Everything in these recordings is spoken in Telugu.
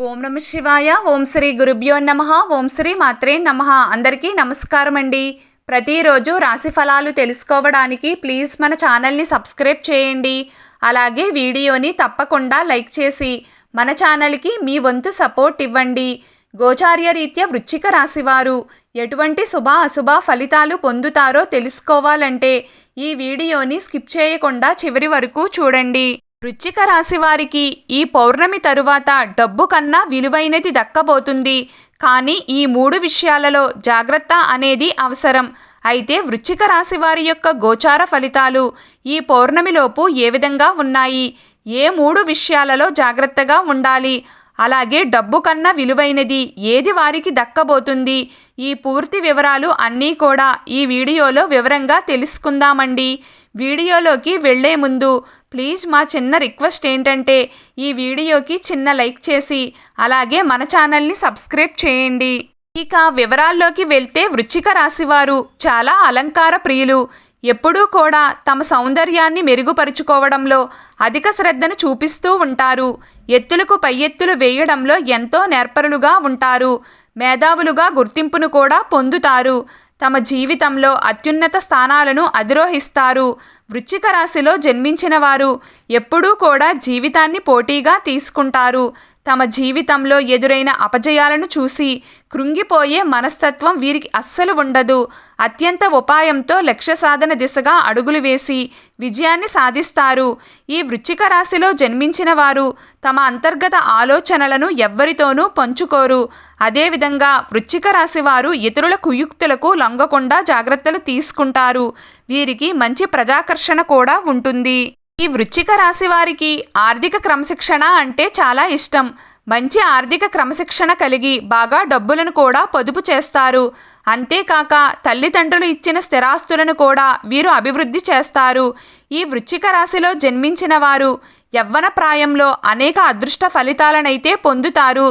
ఓం నమ శివాయ. ఓం శ్రీ గురుభ్యో నమః. ఓం శ్రీ మాత్రే నమః. అందరికీ నమస్కారం అండి. ప్రతిరోజు రాశి ఫలాలు తెలుసుకోవడానికి ప్లీజ్ మన ఛానల్ని సబ్స్క్రైబ్ చేయండి. అలాగే వీడియోని తప్పకుండా లైక్ చేసి మన ఛానల్కి మీ వంతు సపోర్ట్ ఇవ్వండి. గోచార్య రీత్యా వృశ్చిక రాశివారు ఎటువంటి శుభ అశుభ ఫలితాలు పొందుతారో తెలుసుకోవాలంటే ఈ వీడియోని స్కిప్ చేయకుండా చివరి వరకు చూడండి. వృశ్చిక రాశి వారికి ఈ పౌర్ణమి తరువాత డబ్బు కన్నా విలువైనది దక్కబోతుంది. కానీ ఈ 3 విషయాలలో జాగ్రత్త అనేది అవసరం. అయితే వృశ్చిక రాశి వారి యొక్క గోచార ఫలితాలు ఈ పౌర్ణమిలోపు ఏ విధంగా ఉన్నాయి, ఏ 3 విషయాలలో జాగ్రత్తగా ఉండాలి, అలాగే డబ్బు కన్నా విలువైనది ఏది వారికి దక్కబోతుంది, ఈ పూర్తి వివరాలు అన్నీ కూడా ఈ వీడియోలో వివరంగా తెలుసుకుందామండి. వీడియోలోకి వెళ్లే ముందు ప్లీజ్ మా చిన్న రిక్వెస్ట్ ఏంటంటే ఈ వీడియోకి చిన్న లైక్ చేసి అలాగే మన ఛానల్ని సబ్స్క్రైబ్ చేయండి. ఇక వివరాల్లోకి వెళ్తే వృశ్చిక రాశివారు చాలా అలంకార ప్రియులు. ఎప్పుడూ కూడా తమ సౌందర్యాన్ని మెరుగుపరుచుకోవడంలో అధిక శ్రద్ధను చూపిస్తూ ఉంటారు. ఎత్తులకు పై ఎత్తులు వేయడంలో ఎంతో నేర్పరులుగా ఉంటారు. మేధావులుగా గుర్తింపును కూడా పొందుతారు. తమ జీవితంలో అత్యున్నత స్థానాలను అధిరోహిస్తారు. వృశ్చిక రాశిలో జన్మించిన వారు ఎప్పుడూ కూడా జీవితాన్ని పోటీగా తీసుకుంటారు. తమ జీవితంలో ఎదురైన అపజయాలను చూసి కృంగిపోయే మనస్తత్వం వీరికి అస్సలు ఉండదు. అత్యంత ఉపాయంతో లక్ష్య సాధన దిశగా అడుగులు వేసి విజయాన్ని సాధిస్తారు. ఈ వృశ్చిక రాశిలో జన్మించిన వారు తమ అంతర్గత ఆలోచనలను ఎవ్వరితోనూ పంచుకోరు. అదేవిధంగా వృశ్చిక రాశి వారు ఇతరుల కుయుక్తులకు లొంగకుండా జాగ్రత్తలు తీసుకుంటారు. వీరికి మంచి ప్రజాకర్షణ కూడా ఉంటుంది. ఈ వృశ్చిక రాశి వారికి ఆర్థిక క్రమశిక్షణ అంటే చాలా ఇష్టం. మంచి ఆర్థిక క్రమశిక్షణ కలిగి బాగా డబ్బులను కూడా పొదుపు చేస్తారు. అంతేకాక తల్లిదండ్రులు ఇచ్చిన స్థిరాస్తులను కూడా వీరు అభివృద్ధి చేస్తారు. ఈ వృశ్చిక రాశిలో జన్మించిన వారు యవ్వన ప్రాయంలో అనేక అదృష్ట ఫలితాలనైతే పొందుతారు.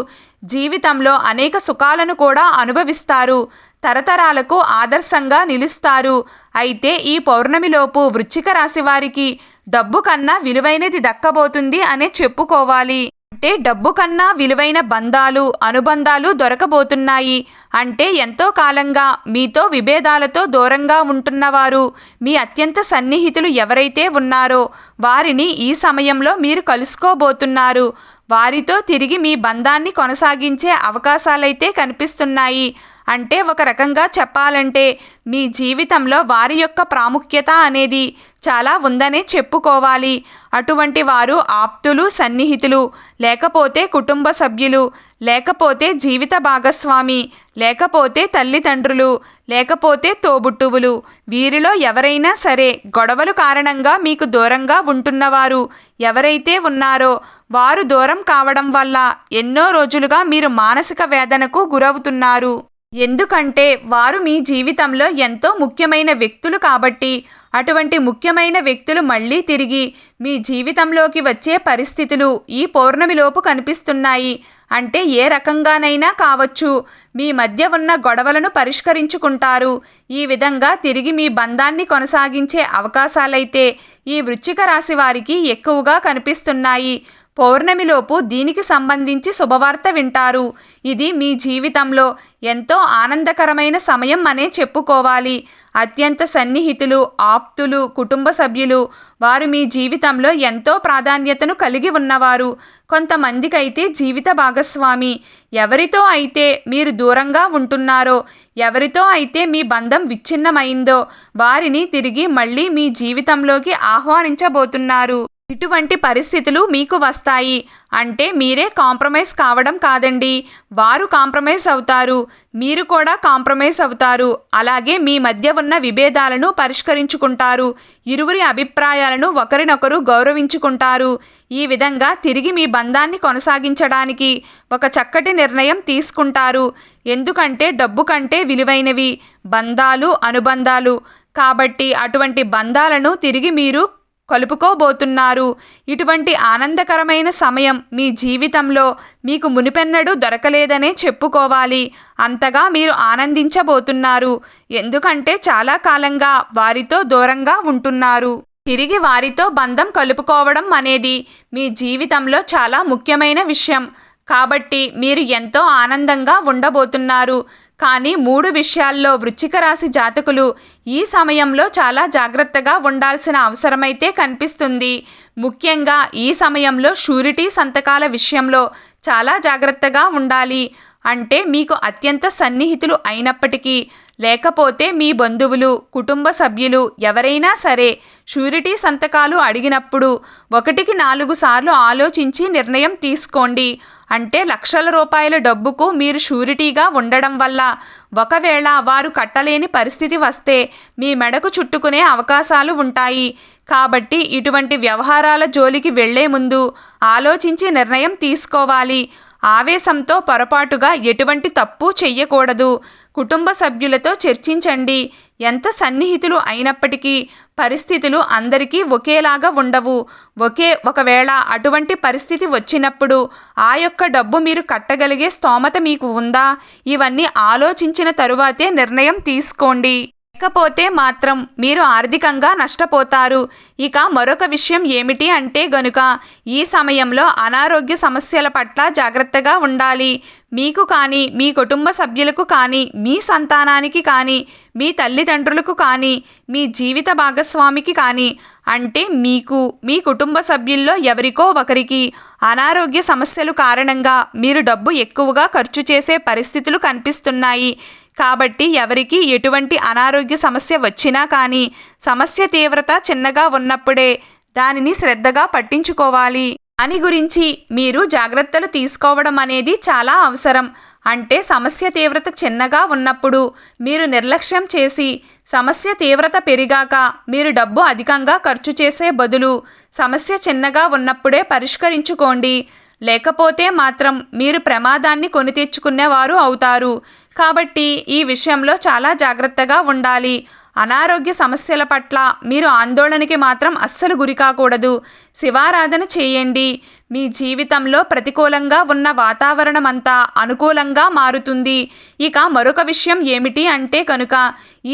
జీవితంలో అనేక సుఖాలను కూడా అనుభవిస్తారు. తరతరాలకు ఆదర్శంగా నిలుస్తారు. అయితే ఈ పౌర్ణమిలోపు వృశ్చిక రాశి వారికి డబ్బు కన్నా విలువైనది దక్కబోతుంది అనే చెప్పుకోవాలి. అంటే డబ్బు కన్నా విలువైన బంధాలు, అనుబంధాలు దొరకబోతున్నాయి. అంటే ఎంతో కాలంగా మీతో విభేదాలతో దూరంగా ఉంటున్నవారు, మీ అత్యంత సన్నిహితులు ఎవరైతే ఉన్నారో వారిని ఈ సమయంలో మీరు కలుసుకోబోతున్నారు. వారితో తిరిగి మీ బంధాన్ని కొనసాగించే అవకాశాలైతే కనిపిస్తున్నాయి. అంటే ఒక రకంగా చెప్పాలంటే మీ జీవితంలో వారి యొక్క ప్రాముఖ్యత అనేది చాలా ఉందనే చెప్పుకోవాలి. అటువంటి వారు ఆప్తులు, సన్నిహితులు, లేకపోతే కుటుంబ సభ్యులు, లేకపోతే జీవిత భాగస్వామి, లేకపోతే తల్లిదండ్రులు, లేకపోతే తోబుట్టువులు, వీరిలో ఎవరైనా సరే గొడవలు కారణంగా మీకు దూరంగా ఉంటున్నవారు ఎవరైతే ఉన్నారో వారు దూరం కావడం వల్ల ఎన్నో రోజులుగా మీరు మానసిక వేదనకు గురవుతున్నారు. ఎందుకంటే వారు మీ జీవితంలో ఎంతో ముఖ్యమైన వ్యక్తులు కాబట్టి. అటువంటి ముఖ్యమైన వ్యక్తులు మళ్ళీ తిరిగి మీ జీవితంలోకి వచ్చే పరిస్థితులు ఈ పౌర్ణమిలోపు కనిపిస్తున్నాయి. అంటే ఏ రకంగానైనా కావచ్చు, మీ మధ్య ఉన్న గొడవలను పరిష్కరించుకుంటారు. ఈ విధంగా తిరిగి మీ బంధాన్ని కొనసాగించే అవకాశాలైతే ఈ వృశ్చిక రాశి వారికి ఎక్కువగా కనిపిస్తున్నాయి. పౌర్ణమిలోపు దీనికి సంబంధించి శుభవార్త వింటారు. ఇది మీ జీవితంలో ఎంతో ఆనందకరమైన సమయం అనే చెప్పుకోవాలి. అత్యంత సన్నిహితులు, ఆప్తులు, కుటుంబ సభ్యులు, వారు మీ జీవితంలో ఎంతో ప్రాధాన్యతను కలిగి ఉన్నవారు. కొంతమందికైతే జీవిత భాగస్వామి, ఎవరితో అయితే మీరు దూరంగా ఉంటున్నారో, ఎవరితో అయితే మీ బంధం విచ్ఛిన్నమైందో వారిని తిరిగి మళ్ళీ మీ జీవితంలోకి ఆహ్వానించబోతున్నారు. ఇటువంటి పరిస్థితులు మీకు వస్తాయి. అంటే మీరే కాంప్రమైజ్ కావడం కాదండి, వారు కాంప్రమైజ్ అవుతారు, మీరు కూడా కాంప్రమైజ్ అవుతారు. అలాగే మీ మధ్య ఉన్న విభేదాలను పరిష్కరించుకుంటారు. ఇరువురి అభిప్రాయాలను ఒకరినొకరు గౌరవించుకుంటారు. ఈ విధంగా తిరిగి మీ బంధాన్ని కొనసాగించడానికి ఒక చక్కటి నిర్ణయం తీసుకుంటారు. ఎందుకంటే డబ్బు కంటే విలువైనవి బంధాలు, అనుబంధాలు. కాబట్టి అటువంటి బంధాలను తిరిగి మీరు కలుపుకోబోతున్నారు. ఇటువంటి ఆనందకరమైన సమయం మీ జీవితంలో మీకు మునిపెన్నడూ దొరకలేదనే చెప్పుకోవాలి. అంతగా మీరు ఆనందించబోతున్నారు. ఎందుకంటే చాలా కాలంగా వారితో దూరంగా ఉంటున్నారు. తిరిగి వారితో బంధం కలుపుకోవడం అనేది మీ జీవితంలో చాలా ముఖ్యమైన విషయం. కాబట్టి మీరు ఎంతో ఆనందంగా ఉండబోతున్నారు. కానీ 3 విషయాల్లో వృశ్చిక రాశి జాతకులు ఈ సమయంలో చాలా జాగ్రత్తగా ఉండాల్సిన అవసరమైతే కనిపిస్తుంది. ముఖ్యంగా ఈ సమయంలో షూరిటీ సంతకాల విషయంలో చాలా జాగ్రత్తగా ఉండాలి. అంటే మీకు అత్యంత సన్నిహితులు అయినప్పటికీ, లేకపోతే మీ బంధువులు, కుటుంబ సభ్యులు ఎవరైనా సరే షూరిటీ సంతకాలు అడిగినప్పుడు 1కి 4 సార్లు ఆలోచించి నిర్ణయం తీసుకోండి. అంటే లక్షల రూపాయల డబ్బుకు మీరు షూరిటీగా ఉండడం వల్ల ఒకవేళ వారు కట్టలేని పరిస్థితి వస్తే మీ మెడకు చుట్టుకునే అవకాశాలు ఉంటాయి. కాబట్టి ఇటువంటి వ్యవహారాల జోలికి వెళ్లే ముందు ఆలోచించి నిర్ణయం తీసుకోవాలి. ఆవేశంతో పొరపాటుగా ఎటువంటి తప్పు చెయ్యకూడదు. కుటుంబ సభ్యులతో చర్చించండి. ఎంత సన్నిహితులు అయినప్పటికీ పరిస్థితులు అందరికీ ఒకేలాగా ఉండవు. ఒకవేళ అటువంటి పరిస్థితి వచ్చినప్పుడు ఆ యొక్క డబ్బు మీరు కట్టగలిగే స్తోమత మీకు ఉందా? ఇవన్నీ ఆలోచించిన తరువాతే నిర్ణయం తీసుకోండి. లేకపోతే మాత్రం మీరు ఆర్థికంగా నష్టపోతారు. ఇక మరొక విషయం ఏమిటి అంటే గనుక ఈ సమయంలో అనారోగ్య సమస్యల పట్ల జాగ్రత్తగా ఉండాలి. మీకు కానీ, మీ కుటుంబ సభ్యులకు కానీ, మీ సంతానానికి కానీ, మీ తల్లిదండ్రులకు కానీ, మీ జీవిత భాగస్వామికి కానీ, అంటే మీకు, మీ కుటుంబ సభ్యుల్లో ఎవరికో ఒకరికి అనారోగ్య సమస్యలు కారణంగా మీరు డబ్బు ఎక్కువగా ఖర్చు చేసే పరిస్థితులు కనిపిస్తున్నాయి. కాబట్టి ఎవరికి ఎటువంటి అనారోగ్య సమస్య వచ్చినా కానీ సమస్య తీవ్రత చిన్నగా ఉన్నప్పుడే దానిని శ్రద్ధగా పట్టించుకోవాలి. దాని గురించి మీరు జాగ్రత్తలు తీసుకోవడం అనేది చాలా అవసరం. అంటే సమస్య తీవ్రత చిన్నగా ఉన్నప్పుడు మీరు నిర్లక్ష్యం చేసి సమస్య తీవ్రత పెరిగాక మీరు డబ్బు అధికంగా ఖర్చు చేసే బదులు సమస్య చిన్నగా ఉన్నప్పుడే పరిష్కరించుకోండి. లేకపోతే మాత్రం మీరు ప్రమాదాన్ని కొని తెచ్చుకునేవారు అవుతారు. కాబట్టి ఈ విషయంలో చాలా జాగ్రత్తగా ఉండాలి. అనారోగ్య సమస్యల పట్ల మీరు ఆందోళనకి మాత్రం అస్సలు గురికాకూడదు. శివారాధన చేయండి. మీ జీవితంలో ప్రతికూలంగా ఉన్న వాతావరణం అంతా అనుకూలంగా మారుతుంది. ఇక మరొక విషయం ఏమిటి అంటే కనుక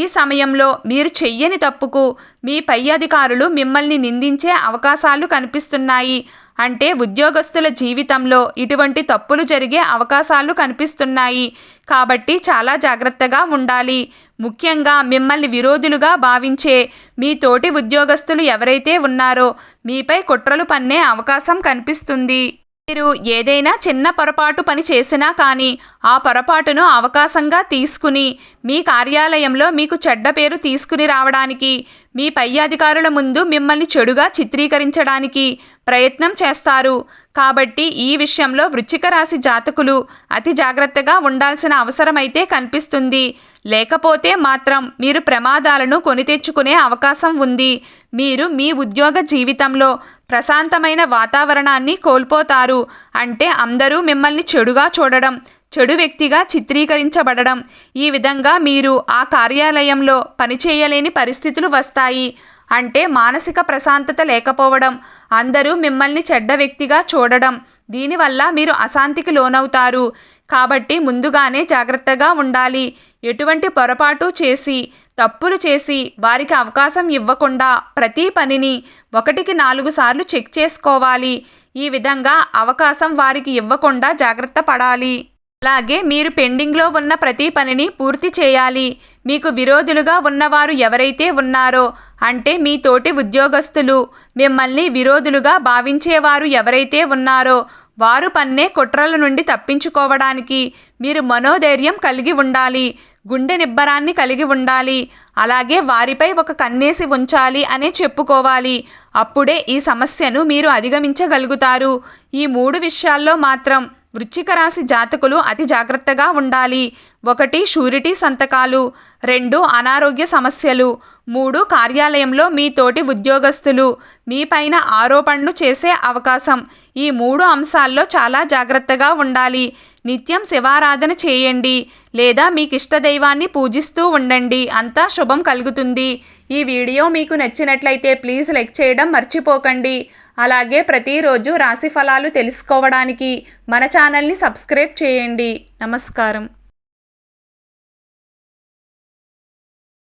ఈ సమయంలో మీరు చెయ్యని తప్పుకు మీ పై అధికారులు మిమ్మల్ని నిందించే అవకాశాలు కనిపిస్తున్నాయి. అంటే ఉద్యోగస్తుల జీవితంలో ఇటువంటి తప్పులు జరిగే అవకాశాలు కనిపిస్తున్నాయి. కాబట్టి చాలా జాగ్రత్తగా ఉండాలి. ముఖ్యంగా మిమ్మల్ని విరోధులుగా భావించే మీ తోటి ఉద్యోగస్తులు ఎవరైతే ఉన్నారో మీపై కుట్రలు పన్నే అవకాశం కనిపిస్తుంది. మీరు ఏదైనా చిన్న పొరపాటు పని చేసినా కానీ ఆ పొరపాటును అవకాశంగా తీసుకుని మీ కార్యాలయంలో మీకు చెడ్డ పేరు తీసుకుని రావడానికి, మీ పై అధికారుల ముందు మిమ్మల్ని చెడుగా చిత్రీకరించడానికి ప్రయత్నం చేస్తారు. కాబట్టి ఈ విషయంలో వృశ్చిక రాశి జాతకులు అతి జాగ్రత్తగా ఉండాల్సిన అవసరమైతే కనిపిస్తుంది. లేకపోతే మాత్రం మీరు ప్రమాదాలను కొని తెచ్చుకునే అవకాశం ఉంది. మీరు మీ ఉద్యోగ జీవితంలో ప్రశాంతమైన వాతావరణాన్ని కోల్పోతారు. అంటే అందరూ మిమ్మల్ని చెడుగా చూడడం, చెడు వ్యక్తిగా చిత్రీకరించబడడం, ఈ విధంగా మీరు ఆ కార్యాలయంలో పనిచేయలేని పరిస్థితులు వస్తాయి. అంటే మానసిక ప్రశాంతత లేకపోవడం, అందరూ మిమ్మల్ని చెడ్డ వ్యక్తిగా చూడడం, దీనివల్ల మీరు అశాంతికి లోనవుతారు. కాబట్టి ముందుగానే జాగ్రత్తగా ఉండాలి. ఎటువంటి పొరపాటు చేసి, తప్పులు చేసి వారికి అవకాశం ఇవ్వకుండా ప్రతి పనిని 1కి 4 సార్లు చెక్ చేసుకోవాలి. ఈ విధంగా అవకాశం వారికి ఇవ్వకుండా జాగ్రత్త పడాలి. అలాగే మీరు పెండింగ్లో ఉన్న ప్రతి పనిని పూర్తి చేయాలి. మీకు విరోధులుగా ఉన్నవారు ఎవరైతే ఉన్నారో, అంటే మీ తోటి ఉద్యోగస్తులు, మిమ్మల్ని విరోధులుగా భావించేవారు ఎవరైతే ఉన్నారో వారు పన్నే కుట్రల నుండి తప్పించుకోవడానికి మీరు మనోధైర్యం కలిగి ఉండాలి. గుండె నిబ్బరాన్ని కలిగి ఉండాలి. అలాగే వారిపై ఒక కన్నేసి ఉంచాలి అనే చెప్పుకోవాలి. అప్పుడే ఈ సమస్యను మీరు అధిగమించగలుగుతారు. ఈ 3 విషయాల్లో మాత్రం వృశ్చిక రాశి జాతకులు అతి జాగ్రత్తగా ఉండాలి. 1 షూరిటీ సంతకాలు, 2 అనారోగ్య సమస్యలు, 3 కార్యాలయంలో మీ తోటి ఉద్యోగస్తులు మీ పైన ఆరోపణలు చేసే అవకాశం. ఈ 3 అంశాల్లో చాలా జాగ్రత్తగా ఉండాలి. నిత్యం శివారాధన చేయండి లేదా మీకు ఇష్టదైవాన్ని పూజిస్తూ ఉండండి. అంతా శుభం కలుగుతుంది. ఈ వీడియో మీకు నచ్చినట్లయితే ప్లీజ్ లైక్ చేయడం మర్చిపోకండి. అలాగే ప్రతిరోజు రాశి ఫలాలు తెలుసుకోవడానికి మన ఛానల్ని సబ్స్క్రైబ్ చేయండి. నమస్కారం.